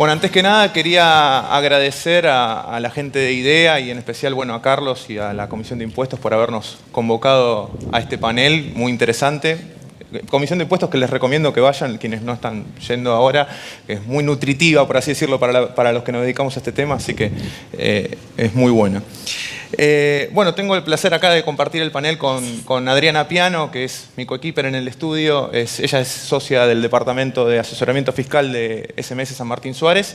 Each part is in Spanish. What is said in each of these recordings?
Bueno, antes que nada quería agradecer a la gente de IDEA y en especial a Carlos y a la Comisión de Impuestos por habernos convocado a este panel muy interesante. Comisión de Impuestos que les recomiendo que vayan, quienes no están yendo ahora, que es muy nutritiva, por así decirlo, para los que nos dedicamos a este tema, así que es muy buena. Bueno, tengo el placer acá de compartir el panel con Adriana Piano, que es mi coequiper en el estudio. Ella es socia del Departamento de Asesoramiento Fiscal de SMS San Martín Suárez.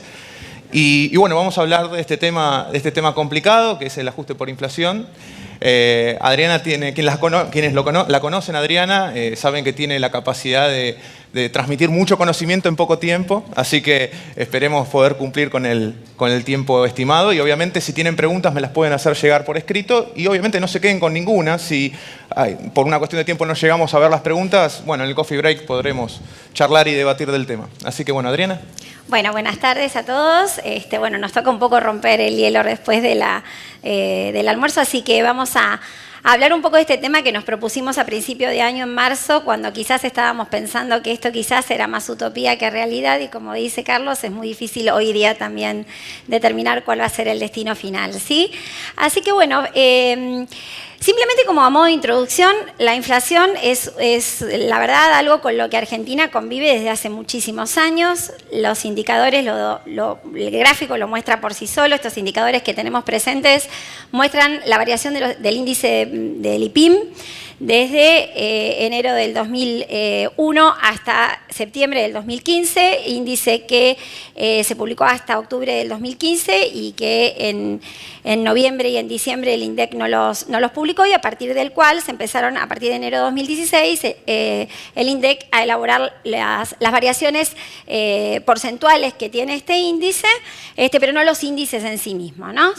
Y bueno, vamos a hablar de este tema complicado, que es el ajuste por inflación. Adriana quienes la conocen, Adriana, saben que tiene la capacidad de transmitir mucho conocimiento en poco tiempo, así que esperemos poder cumplir con el tiempo estimado y obviamente si tienen preguntas me las pueden hacer llegar por escrito y obviamente no se queden con ninguna. Si por una cuestión de tiempo no llegamos a ver las preguntas, bueno, en el coffee break podremos charlar y debatir del tema. Así que bueno, Adriana. Bueno, buenas tardes a todos. Bueno, nos toca un poco romper el hielo después del almuerzo, así que vamos a hablar un poco de este tema que nos propusimos a principio de año en marzo, cuando quizás estábamos pensando que esto quizás era más utopía que realidad y como dice Carlos, es muy difícil hoy día también determinar cuál va a ser el destino final, ¿sí? Así que bueno, simplemente como a modo de introducción, la inflación es la verdad algo con lo que Argentina convive desde hace muchísimos años. Los indicadores, el gráfico lo muestra por sí solo. Estos indicadores que tenemos presentes muestran la variación del índice del IPIM desde enero del 2001 hasta septiembre del 2015, índice que se publicó hasta octubre del 2015 y que en noviembre y en diciembre el INDEC no los publicó y a partir del cual se empezaron, a partir de enero de 2016, el INDEC a elaborar las variaciones porcentuales que tiene este índice, pero no los índices en sí mismos, ¿no?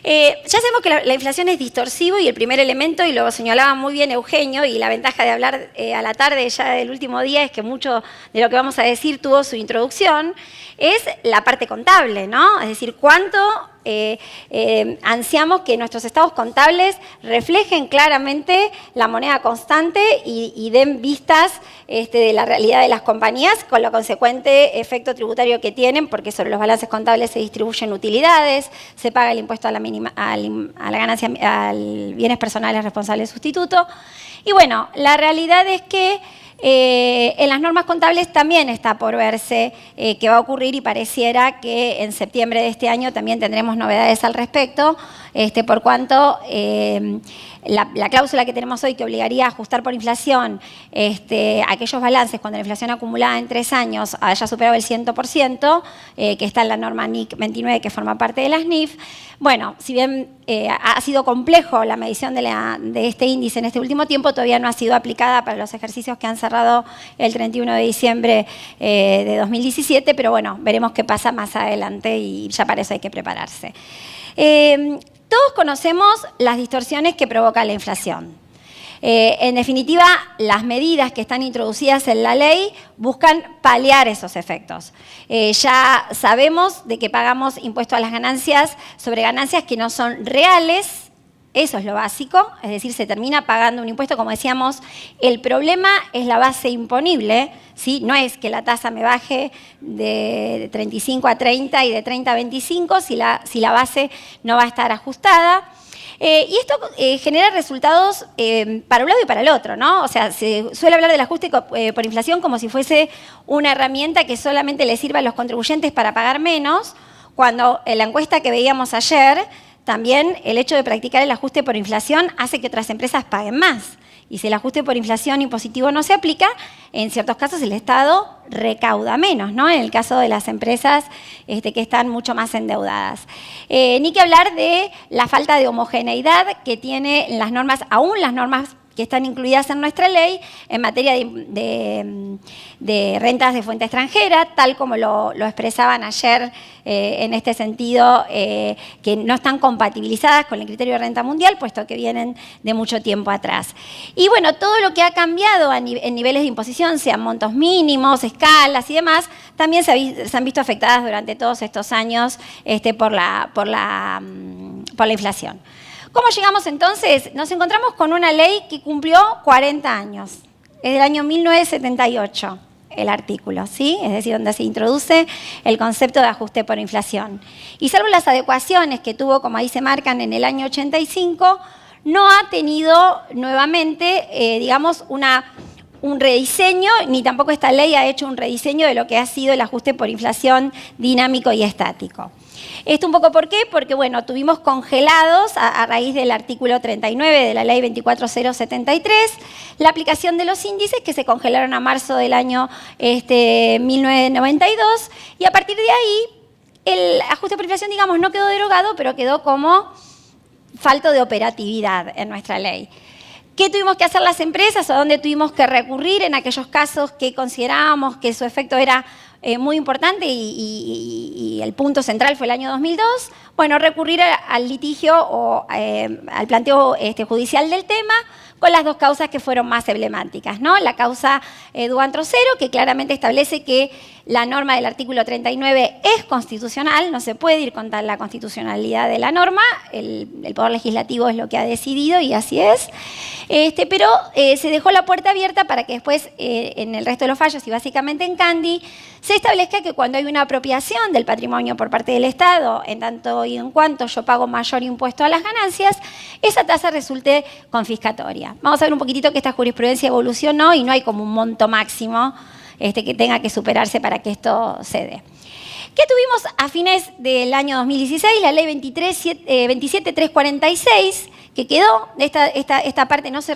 Ya sabemos que la inflación es distorsivo y el primer elemento, y lo señalaba muy bien Eugenio, y la ventaja de hablar a la tarde ya del último día es que mucho de lo que vamos a decir tuvo su introducción, es la parte contable, ¿no? Es decir, cuánto ansiamos que nuestros estados contables reflejen claramente la moneda constante y den vistas de la realidad de las compañías con lo consecuente efecto tributario que tienen, porque sobre los balances contables se distribuyen utilidades, se paga el impuesto a la ganancia, al bienes personales responsables sustituto. Y bueno, la realidad es que en las normas contables también está por verse qué va a ocurrir y pareciera que en septiembre de este año también tendremos novedades al respecto, por cuanto la cláusula que tenemos hoy que obligaría a ajustar por inflación aquellos balances cuando la inflación acumulada en 3 años haya superado el 100%, que está en la norma NIC 29 que forma parte de las NIF. Bueno, si bien ha sido complejo la medición de este índice en este último tiempo, todavía no ha sido aplicada para los ejercicios que han cerrado el 31 de diciembre de 2017, pero bueno, veremos qué pasa más adelante y ya para eso hay que prepararse. Todos conocemos las distorsiones que provoca la inflación. En definitiva, las medidas que están introducidas en la ley buscan paliar esos efectos. Ya sabemos de que pagamos impuesto a las ganancias sobre ganancias que no son reales. Eso es lo básico, es decir, se termina pagando un impuesto, como decíamos, el problema es la base imponible, ¿sí? No es que la tasa me baje de 35 a 30 y de 30 a 25 si la base no va a estar ajustada. Y esto genera resultados para un lado y para el otro, ¿no? O sea, se suele hablar del ajuste por inflación como si fuese una herramienta que solamente le sirva a los contribuyentes para pagar menos, cuando en la encuesta que veíamos ayer, también el hecho de practicar el ajuste por inflación hace que otras empresas paguen más. Y si el ajuste por inflación impositivo no se aplica, en ciertos casos el Estado recauda menos, ¿no? En el caso de las empresas que están mucho más endeudadas. Ni que hablar de la falta de homogeneidad que tiene las normas, aún las normas que están incluidas en nuestra ley en materia de rentas de fuente extranjera, tal como lo expresaban ayer en este sentido, que no están compatibilizadas con el criterio de renta mundial, puesto que vienen de mucho tiempo atrás. Y bueno, todo lo que ha cambiado en niveles de imposición, sean montos mínimos, escalas y demás, también se han visto afectadas durante todos estos años por la inflación. ¿Cómo llegamos entonces? Nos encontramos con una ley que cumplió 40 años, es del año 1978. el artículo, ¿sí? Es decir, donde se introduce el concepto de ajuste por inflación. Y salvo las adecuaciones que tuvo, como ahí se marcan, en el año 85, no ha tenido nuevamente, digamos, un rediseño, ni tampoco esta ley ha hecho un rediseño de lo que ha sido el ajuste por inflación dinámico y estático. ¿Esto un poco por qué? Porque, bueno, tuvimos congelados, a raíz del artículo 39 de la ley 24073, la aplicación de los índices que se congelaron a marzo del año 1992, y a partir de ahí el ajuste por inflación, digamos, no quedó derogado, pero quedó como falto de operatividad en nuestra ley. ¿Qué tuvimos que hacer las empresas o dónde tuvimos que recurrir en aquellos casos que considerábamos que su efecto era muy importante y el punto central fue el año 2002? Bueno, recurrir al litigio o al planteo judicial del tema con las dos causas que fueron más emblemáticas, ¿no? La causa Duan-Trocero, que claramente establece que la norma del artículo 39 es constitucional, no se puede ir contra la constitucionalidad de la norma, el Poder Legislativo es lo que ha decidido y así es, pero se dejó la puerta abierta para que después en el resto de los fallos y básicamente en Candi se establezca que cuando hay una apropiación del patrimonio por parte del Estado, en tanto y en cuanto yo pago mayor impuesto a las ganancias, esa tasa resulte confiscatoria. Vamos a ver un poquitito que esta jurisprudencia evolucionó y no hay como un monto máximo que tenga que superarse para que esto se dé. ¿Qué tuvimos a fines del año 2016? La ley 27346, que quedó, esta parte no se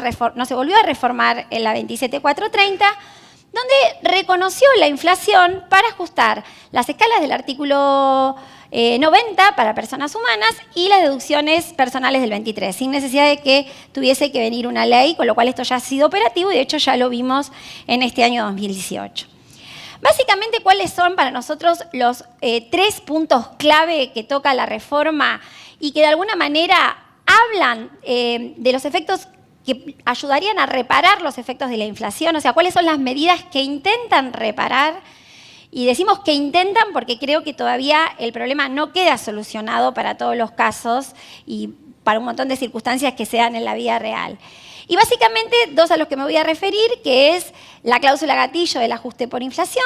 volvió a reformar en la 27430, donde reconoció la inflación para ajustar las escalas del artículo 90 para personas humanas y las deducciones personales del 23, sin necesidad de que tuviese que venir una ley, con lo cual esto ya ha sido operativo y de hecho ya lo vimos en este año 2018. Básicamente, ¿cuáles son para nosotros los 3 puntos clave que toca la reforma y que de alguna manera hablan de los efectos que ayudarían a reparar los efectos de la inflación? O sea, ¿cuáles son las medidas que intentan reparar? Y decimos que intentan porque creo que todavía el problema no queda solucionado para todos los casos y para un montón de circunstancias que se dan en la vida real. Y básicamente 2 a los que me voy a referir, que es la cláusula gatillo del ajuste por inflación,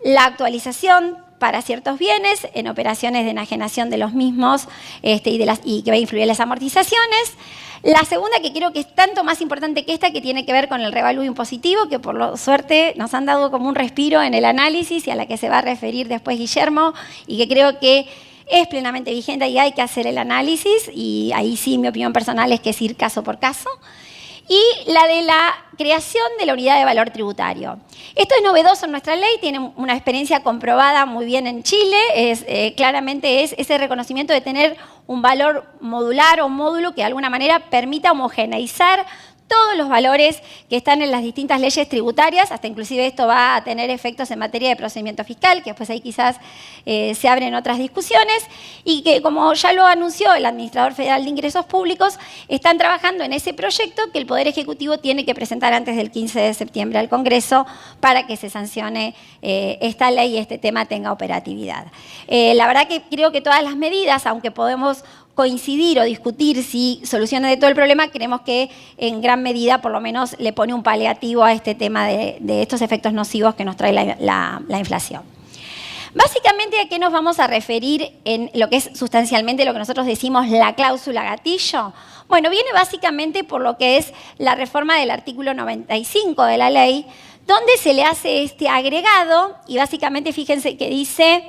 la actualización para ciertos bienes en operaciones de enajenación de los mismos y que va a influir en las amortizaciones. La segunda, que creo que es tanto más importante que esta, que tiene que ver con el revalúo impositivo, que por suerte nos han dado como un respiro en el análisis y a la que se va a referir después Guillermo, y que creo que es plenamente vigente y hay que hacer el análisis, y ahí sí mi opinión personal es que es ir caso por caso. Y la de la creación de la unidad de valor tributario. Esto es novedoso en nuestra ley, tiene una experiencia comprobada muy bien en Chile, claramente es ese reconocimiento de tener un valor modular o módulo que de alguna manera permita homogeneizar todos los valores que están en las distintas leyes tributarias, hasta inclusive esto va a tener efectos en materia de procedimiento fiscal, que después ahí quizás se abren otras discusiones, y que, como ya lo anunció el Administrador Federal de Ingresos Públicos, están trabajando en ese proyecto que el Poder Ejecutivo tiene que presentar antes del 15 de septiembre al Congreso para que se sancione esta ley y este tema tenga operatividad. La verdad que creo que todas las medidas, aunque podemos coincidir o discutir si soluciona de todo el problema, creemos que en gran medida por lo menos le pone un paliativo a este tema de estos efectos nocivos que nos trae la inflación. Básicamente, ¿a qué nos vamos a referir en lo que es sustancialmente lo que nosotros decimos la cláusula gatillo? Bueno, viene básicamente por lo que es la reforma del artículo 95 de la ley, donde se le hace este agregado y básicamente fíjense que dice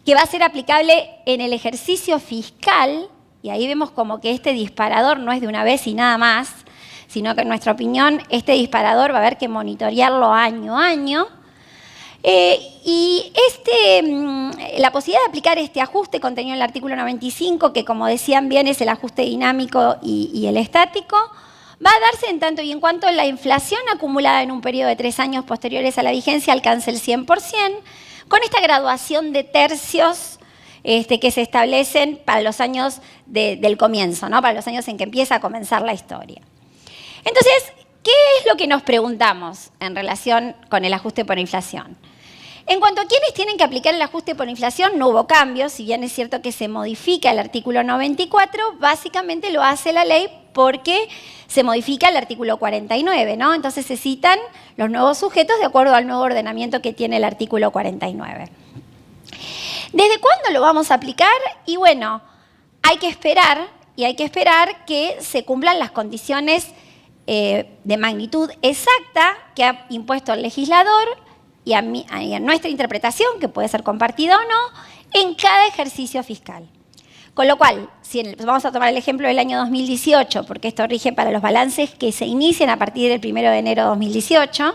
que va a ser aplicable en el ejercicio fiscal. Y ahí vemos como que este disparador no es de una vez y nada más, sino que en nuestra opinión este disparador va a haber que monitorearlo año a año. Y la posibilidad de aplicar este ajuste contenido en el artículo 95, que como decían bien es el ajuste dinámico y el estático, va a darse en tanto y en cuanto la inflación acumulada en un periodo de 3 años posteriores a la vigencia alcance el 100%, con esta graduación de tercios que se establecen para los años del comienzo, ¿no? Para los años en que empieza a comenzar la historia. Entonces, ¿qué es lo que nos preguntamos en relación con el ajuste por inflación? En cuanto a quienes tienen que aplicar el ajuste por inflación, no hubo cambios, si bien es cierto que se modifica el artículo 94, básicamente lo hace la ley porque se modifica el artículo 49, ¿no? Entonces se citan los nuevos sujetos de acuerdo al nuevo ordenamiento que tiene el artículo 49. ¿Desde cuándo lo vamos a aplicar? Y bueno, hay que esperar que se cumplan las condiciones de magnitud exacta que ha impuesto el legislador y a nuestra interpretación, que puede ser compartida o no, en cada ejercicio fiscal. Con lo cual, vamos a tomar el ejemplo del año 2018, porque esto rige para los balances que se inician a partir del 1 de enero de 2018.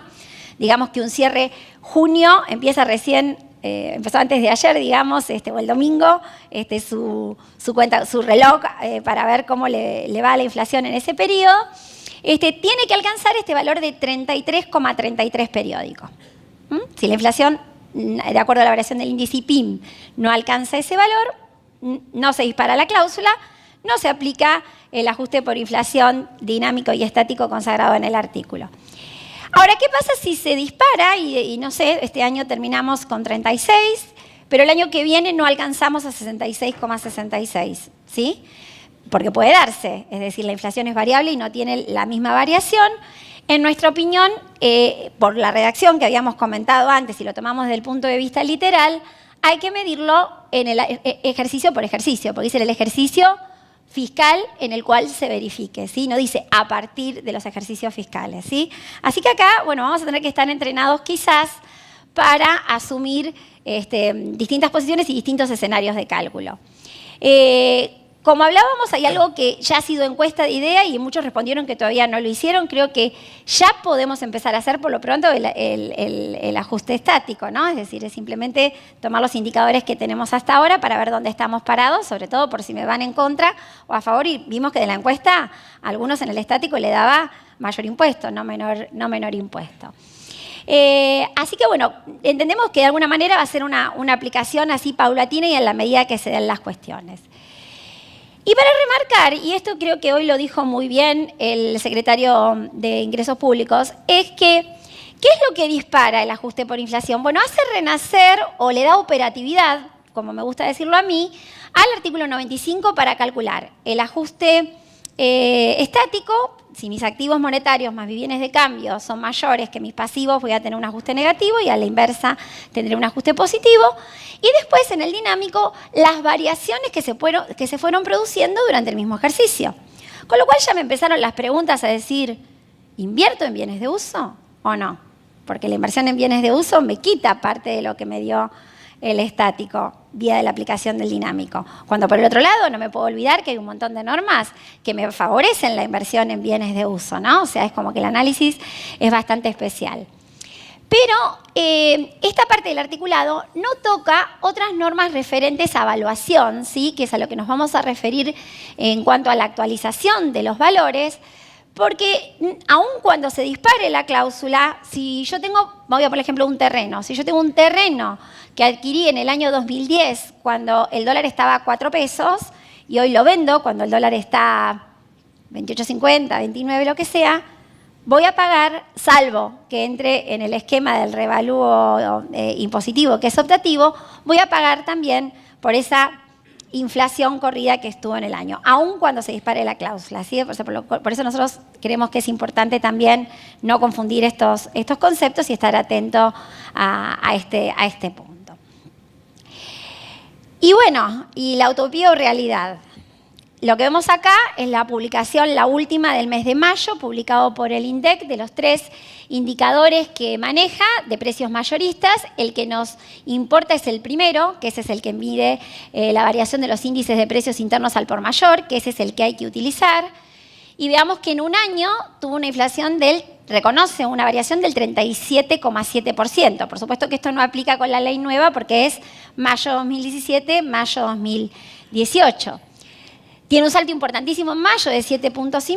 Digamos que un cierre junio empieza recién, empezó antes de ayer, digamos, o el domingo, su cuenta, su reloj para ver cómo le va a la inflación en ese periodo. Tiene que alcanzar este valor de 33,33 periódico. Si la inflación, de acuerdo a la variación del índice IPIM, no alcanza ese valor, no se dispara la cláusula, no se aplica el ajuste por inflación dinámico y estático consagrado en el artículo. Ahora, ¿qué pasa si se dispara y no sé, este año terminamos con 36, pero el año que viene no alcanzamos a 66,66, ¿sí? Porque puede darse, es decir, la inflación es variable y no tiene la misma variación. En nuestra opinión, por la redacción que habíamos comentado antes, si lo tomamos desde el punto de vista literal, hay que medirlo en el ejercicio por ejercicio, porque dice el ejercicio fiscal en el cual se verifique, ¿sí? No dice a partir de los ejercicios fiscales, ¿sí? Así que acá, bueno, vamos a tener que estar entrenados quizás para asumir distintas posiciones y distintos escenarios de cálculo. Como hablábamos, hay algo que ya ha sido encuesta de idea y muchos respondieron que todavía no lo hicieron. Creo que ya podemos empezar a hacer por lo pronto el ajuste estático, ¿no? Es decir, es simplemente tomar los indicadores que tenemos hasta ahora para ver dónde estamos parados, sobre todo por si me van en contra o a favor. Y vimos que de la encuesta a algunos en el estático le daba mayor impuesto, no menor impuesto. Así que bueno, entendemos que de alguna manera va a ser una aplicación así paulatina y en la medida que se den las cuestiones. Y para remarcar, y esto creo que hoy lo dijo muy bien el secretario de Ingresos Públicos, es que, ¿qué es lo que dispara el ajuste por inflación? Bueno, hace renacer o le da operatividad, como me gusta decirlo a mí, al artículo 95 para calcular el ajuste estático. Si mis activos monetarios más mis bienes de cambio son mayores que mis pasivos, voy a tener un ajuste negativo y a la inversa tendré un ajuste positivo. Y después, en el dinámico, las variaciones que se fueron produciendo durante el mismo ejercicio. Con lo cual ya me empezaron las preguntas a decir, ¿invierto en bienes de uso o no? Porque la inversión en bienes de uso me quita parte de lo que me dio el estático vía de la aplicación del dinámico. Cuando por el otro lado no me puedo olvidar que hay un montón de normas que me favorecen la inversión en bienes de uso, ¿no? O sea, es como que el análisis es bastante especial. Pero esta parte del articulado no toca otras normas referentes a evaluación, ¿sí? Que es a lo que nos vamos a referir en cuanto a la actualización de los valores, porque aun cuando se dispare la cláusula, si yo tengo, voy a por ejemplo un terreno, si yo tengo un terreno que adquirí en el año 2010 cuando el dólar estaba a 4 pesos y hoy lo vendo cuando el dólar está 28.50, 29, lo que sea, voy a pagar, salvo que entre en el esquema del revalúo impositivo que es optativo, voy a pagar también por esa inflación corrida que estuvo en el año, aun cuando se dispare la cláusula, ¿sí? Por eso nosotros creemos que es importante también no confundir estos conceptos y estar atento a este punto. Y bueno, y la utopía o realidad. Lo que vemos acá es la publicación, la última del mes de mayo, publicado por el INDEC, de los 3 indicadores que maneja de precios mayoristas. El que nos importa es el primero, que ese es el que mide la variación de los índices de precios internos al por mayor, que ese es el que hay que utilizar. Y veamos que en un año tuvo una inflación reconoce una variación del 37,7%. Por supuesto que esto no aplica con la ley nueva porque es mayo 2017, mayo 2018. Tiene un salto importantísimo en mayo de 7,5 puntos y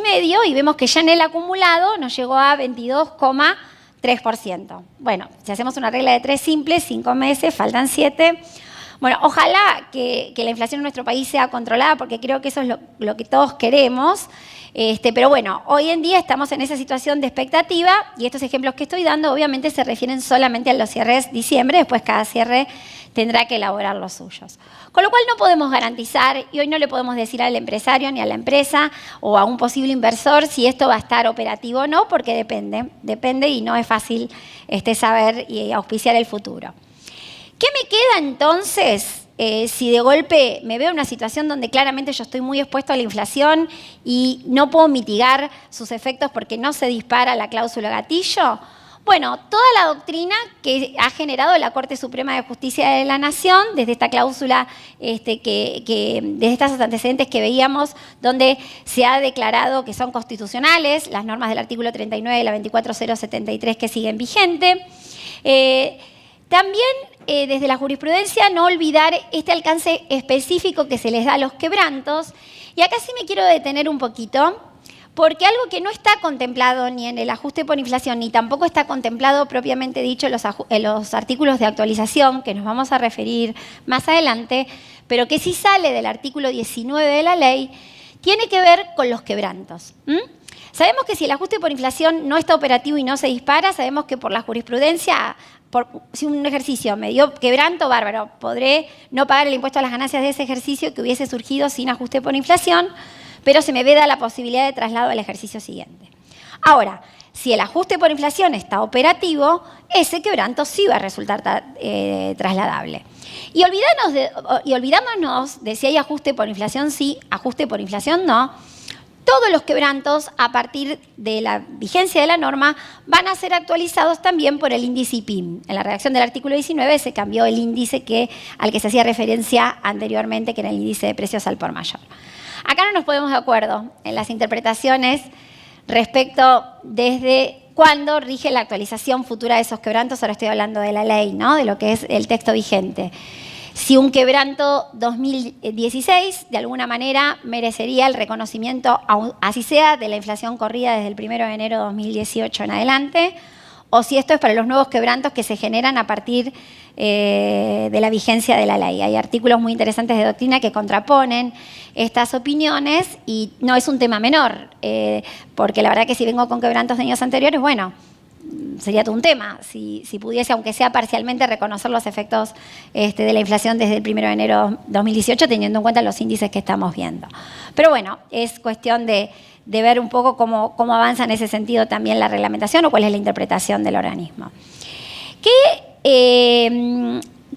vemos que ya en el acumulado nos llegó a 22,3%. Bueno, si hacemos una regla de 3 simples, 5 meses, faltan 7. Bueno, ojalá que la inflación en nuestro país sea controlada, porque creo que eso es lo que todos queremos. Pero bueno, hoy en día estamos en esa situación de expectativa y estos ejemplos que estoy dando obviamente se refieren solamente a los cierres diciembre, después cada cierre tendrá que elaborar los suyos. Con lo cual no podemos garantizar y hoy no le podemos decir al empresario ni a la empresa o a un posible inversor si esto va a estar operativo o no, porque depende y no es fácil saber y auspiciar el futuro. ¿Qué me queda entonces si de golpe me veo en una situación donde claramente yo estoy muy expuesto a la inflación y no puedo mitigar sus efectos porque no se dispara la cláusula gatillo? Bueno, toda la doctrina que ha generado la Corte Suprema de Justicia de la Nación, desde esta cláusula, desde estos antecedentes que veíamos, donde se ha declarado que son constitucionales, las normas del artículo 39 de la 24073 que siguen vigente. También desde la jurisprudencia no olvidar este alcance específico que se les da a los quebrantos. Y acá sí me quiero detener un poquito, porque algo que no está contemplado ni en el ajuste por inflación, ni tampoco está contemplado propiamente dicho en los artículos de actualización, que nos vamos a referir más adelante, pero que sí sale del artículo 19 de la ley, tiene que ver con los quebrantos. Sabemos que si el ajuste por inflación no está operativo y no se dispara, sabemos que por la jurisprudencia, si un ejercicio me dio quebranto, bárbaro, podré no pagar el impuesto a las ganancias de ese ejercicio que hubiese surgido sin ajuste por inflación, pero se me veda la posibilidad de traslado al ejercicio siguiente. Ahora, si el ajuste por inflación está operativo, ese quebranto sí va a resultar trasladable. Y olvidándonos de si hay ajuste por inflación sí, ajuste por inflación no, todos los quebrantos, a partir de la vigencia de la norma, van a ser actualizados también por el índice IPIM. En la redacción del artículo 19 se cambió el índice al que se hacía referencia anteriormente, que era el índice de precios al por mayor. Acá no nos ponemos de acuerdo en las interpretaciones respecto desde cuándo rige la actualización futura de esos quebrantos. Ahora estoy hablando de la ley, ¿no? De lo que es el texto vigente. Si un quebranto 2016, de alguna manera, merecería el reconocimiento, así sea, de la inflación corrida desde el 1 de enero de 2018 en adelante, o si esto es para los nuevos quebrantos que se generan a partir de la vigencia de la ley. Hay artículos muy interesantes de doctrina que contraponen estas opiniones y no es un tema menor, porque la verdad que si vengo con quebrantos de años anteriores, bueno, sería todo un tema, si pudiese, aunque sea parcialmente, reconocer los efectos de la inflación desde el 1 de enero de 2018, teniendo en cuenta los índices que estamos viendo. Pero bueno, es cuestión de ver un poco cómo avanza en ese sentido también la reglamentación o cuál es la interpretación del organismo. ¿Qué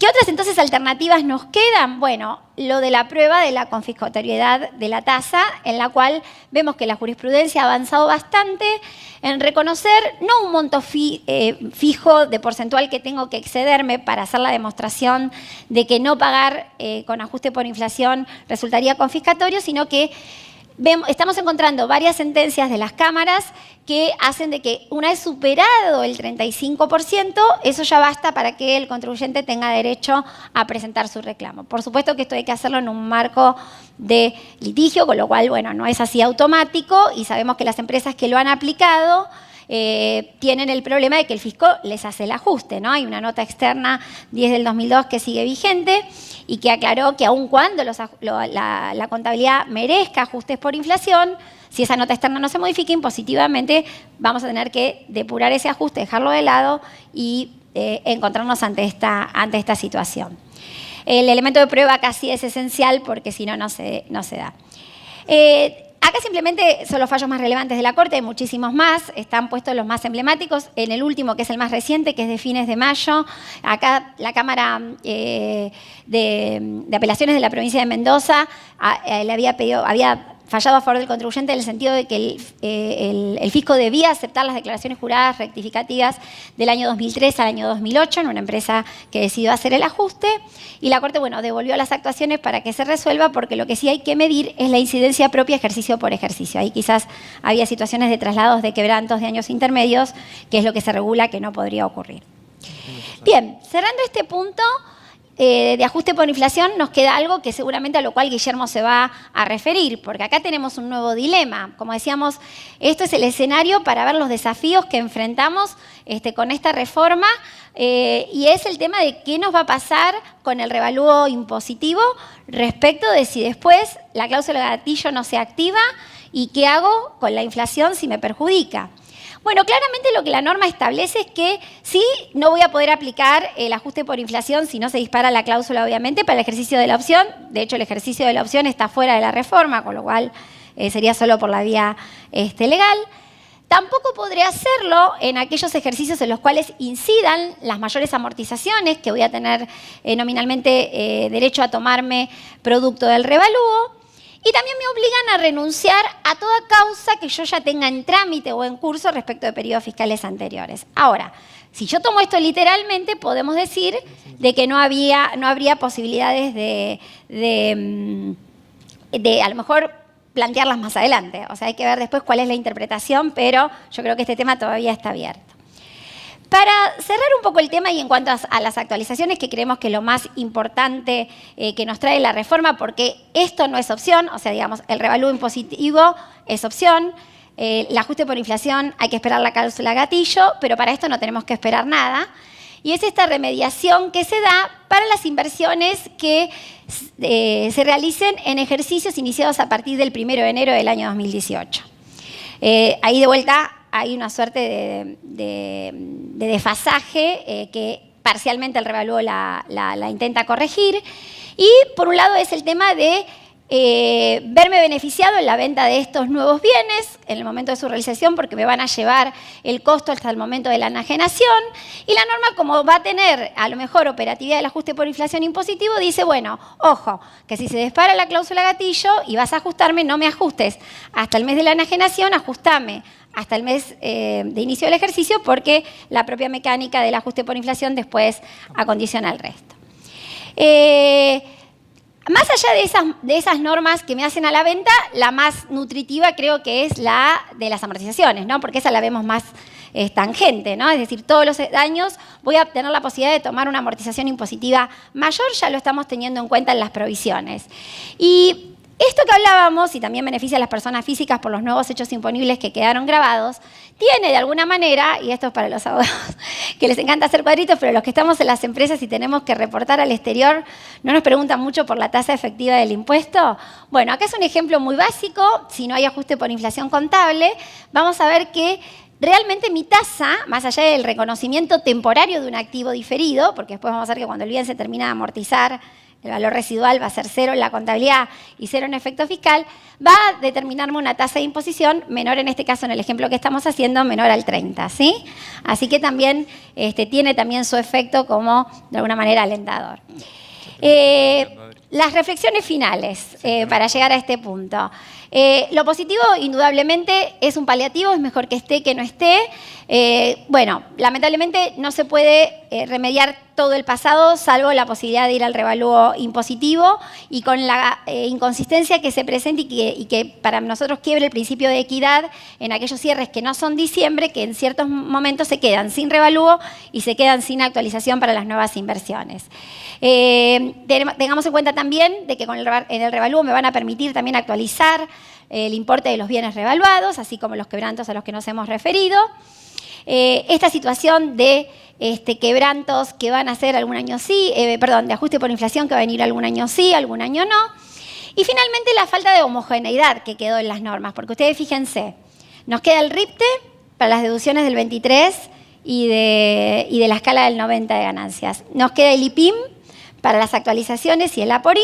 otras entonces alternativas nos quedan? Bueno, lo de la prueba de la confiscatoriedad de la tasa, en la cual vemos que la jurisprudencia ha avanzado bastante en reconocer no un monto fijo de porcentual que tengo que excederme para hacer la demostración de que no pagar con ajuste por inflación resultaría confiscatorio, sino que estamos encontrando varias sentencias de las cámaras que hacen de que una vez superado el 35%, eso ya basta para que el contribuyente tenga derecho a presentar su reclamo. Por supuesto que esto hay que hacerlo en un marco de litigio, con lo cual, bueno, no es así automático y sabemos que las empresas que lo han aplicado tienen el problema de que el fisco les hace el ajuste, ¿no? Hay una nota externa 10 del 2002 que sigue vigente y que aclaró que aun cuando la contabilidad merezca ajustes por inflación, si esa nota externa no se modifica impositivamente, vamos a tener que depurar ese ajuste, dejarlo de lado y encontrarnos ante esta situación. El elemento de prueba casi es esencial porque si no, no se da. Acá simplemente son los fallos más relevantes de la Corte, hay muchísimos más, están puestos los más emblemáticos. En el último, que es el más reciente, que es de fines de mayo, acá la Cámara de Apelaciones de la provincia de Mendoza había fallado a favor del contribuyente en el sentido de que el fisco debía aceptar las declaraciones juradas rectificativas del año 2003 al año 2008 en una empresa que decidió hacer el ajuste y la Corte, bueno, devolvió las actuaciones para que se resuelva porque lo que sí hay que medir es la incidencia propia ejercicio por ejercicio. Ahí quizás había situaciones de traslados de quebrantos de años intermedios, que es lo que se regula que no podría ocurrir. Bien, cerrando este punto, de ajuste por inflación nos queda algo que seguramente a lo cual Guillermo se va a referir, porque acá tenemos un nuevo dilema. Como decíamos, esto es el escenario para ver los desafíos que enfrentamos con esta reforma y es el tema de qué nos va a pasar con el revalúo impositivo respecto de si después la cláusula de gatillo no se activa y qué hago con la inflación si me perjudica. Bueno, claramente lo que la norma establece es que sí, no voy a poder aplicar el ajuste por inflación si no se dispara la cláusula, obviamente, para el ejercicio de la opción. De hecho, el ejercicio de la opción está fuera de la reforma, con lo cual sería solo por la vía legal. Tampoco podré hacerlo en aquellos ejercicios en los cuales incidan las mayores amortizaciones que voy a tener nominalmente derecho a tomarme producto del revalúo. Y también me obligan a renunciar a toda causa que yo ya tenga en trámite o en curso respecto de periodos fiscales anteriores. Ahora, si yo tomo esto literalmente, podemos decir de que no habría posibilidades de a lo mejor plantearlas más adelante. O sea, hay que ver después cuál es la interpretación, pero yo creo que este tema todavía está abierto. Para cerrar un poco el tema y en cuanto a las actualizaciones, que creemos que lo más importante que nos trae la reforma, porque esto no es opción, o sea, digamos, el revalúo impositivo es opción, el ajuste por inflación hay que esperar la cláusula gatillo, pero para esto no tenemos que esperar nada. Y es esta remediación que se da para las inversiones que se realicen en ejercicios iniciados a partir del 1 de enero del año 2018. Ahí de vuelta hay una suerte de desfasaje que parcialmente el revalúo la intenta corregir. Y por un lado es el tema de verme beneficiado en la venta de estos nuevos bienes en el momento de su realización porque me van a llevar el costo hasta el momento de la enajenación. Y la norma, como va a tener a lo mejor operatividad del ajuste por inflación impositivo, dice, bueno, ojo, que si se dispara la cláusula gatillo y vas a ajustarme, no me ajustes hasta el mes de la enajenación, ajustame hasta el mes de inicio del ejercicio porque la propia mecánica del ajuste por inflación después acondiciona el resto. Más allá de esas normas que me hacen a la venta, la más nutritiva creo que es la de las amortizaciones, ¿no? Porque esa la vemos más tangente, ¿no? Es decir, todos los años voy a tener la posibilidad de tomar una amortización impositiva mayor, ya lo estamos teniendo en cuenta en las provisiones. Y esto que hablábamos, y también beneficia a las personas físicas por los nuevos hechos imponibles que quedaron grabados, tiene de alguna manera, y esto es para los abogados que les encanta hacer cuadritos, pero los que estamos en las empresas y tenemos que reportar al exterior, no nos preguntan mucho por la tasa efectiva del impuesto. Bueno, acá es un ejemplo muy básico, si no hay ajuste por inflación contable, vamos a ver que realmente mi tasa, más allá del reconocimiento temporario de un activo diferido, porque después vamos a ver que cuando el bien se termina de amortizar, el valor residual va a ser 0 en la contabilidad y 0 en efecto fiscal, va a determinarme una tasa de imposición menor, en este caso, en el ejemplo que estamos haciendo, menor al 30, ¿sí? Así que también tiene también su efecto como, de alguna manera, alentador. Las reflexiones finales para llegar a este punto. Lo positivo, indudablemente, es un paliativo, es mejor que esté que no esté. Bueno, lamentablemente no se puede remediar todo el pasado, salvo la posibilidad de ir al revalúo impositivo y con la inconsistencia que se presenta y que para nosotros quiebre el principio de equidad en aquellos cierres que no son diciembre, que en ciertos momentos se quedan sin revalúo y se quedan sin actualización para las nuevas inversiones. Tengamos en cuenta también de que en el revalúo me van a permitir también actualizar el importe de los bienes revaluados, así como los quebrantos a los que nos hemos referido. Esta situación de quebrantos que van a ser algún año sí, de ajuste por inflación que va a venir algún año sí, algún año no. Y finalmente la falta de homogeneidad que quedó en las normas, porque ustedes fíjense, nos queda el RIPTE para las deducciones del 23 y de la escala del 90 de ganancias. Nos queda el IPIM para las actualizaciones y el APORI,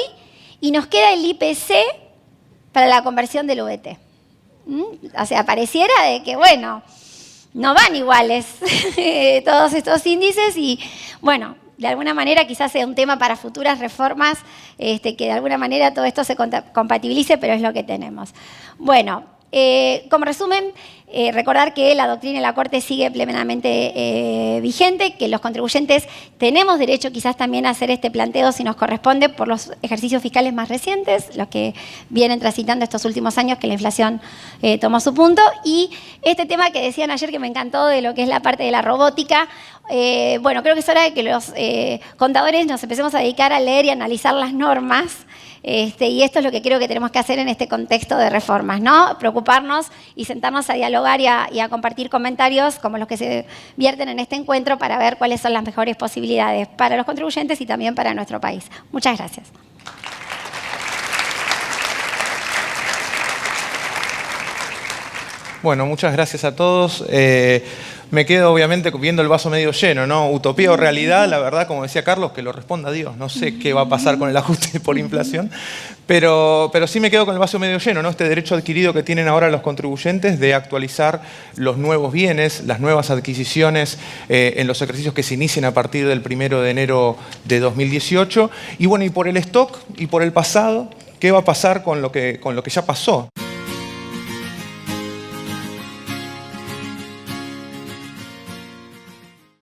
y nos queda el IPC para la conversión del VT. O sea, pareciera de que, bueno, no van iguales todos estos índices y, bueno, de alguna manera quizás sea un tema para futuras reformas, que de alguna manera todo esto se compatibilice, pero es lo que tenemos. Bueno, como resumen, recordar que la doctrina de la Corte sigue plenamente vigente, que los contribuyentes tenemos derecho quizás también a hacer este planteo si nos corresponde por los ejercicios fiscales más recientes, los que vienen transitando estos últimos años que la inflación tomó su punto. Y este tema que decían ayer que me encantó de lo que es la parte de la robótica, bueno, creo que es hora de que los contadores nos empecemos a dedicar a leer y analizar las normas. Y esto es lo que creo que tenemos que hacer en este contexto de reformas, ¿no? Preocuparnos y sentarnos a dialogar y a compartir comentarios como los que se vierten en este encuentro para ver cuáles son las mejores posibilidades para los contribuyentes y también para nuestro país. Muchas gracias. Bueno, muchas gracias a todos. Me quedo obviamente viendo el vaso medio lleno, ¿no? Utopía o realidad, la verdad, como decía Carlos, que lo responda Dios. No sé qué va a pasar con el ajuste por inflación, pero sí me quedo con el vaso medio lleno, ¿no? Este derecho adquirido que tienen ahora los contribuyentes de actualizar los nuevos bienes, las nuevas adquisiciones en los ejercicios que se inicien a partir del 1 de enero de 2018. Y bueno, y por el stock y por el pasado, ¿qué va a pasar con lo que ya pasó?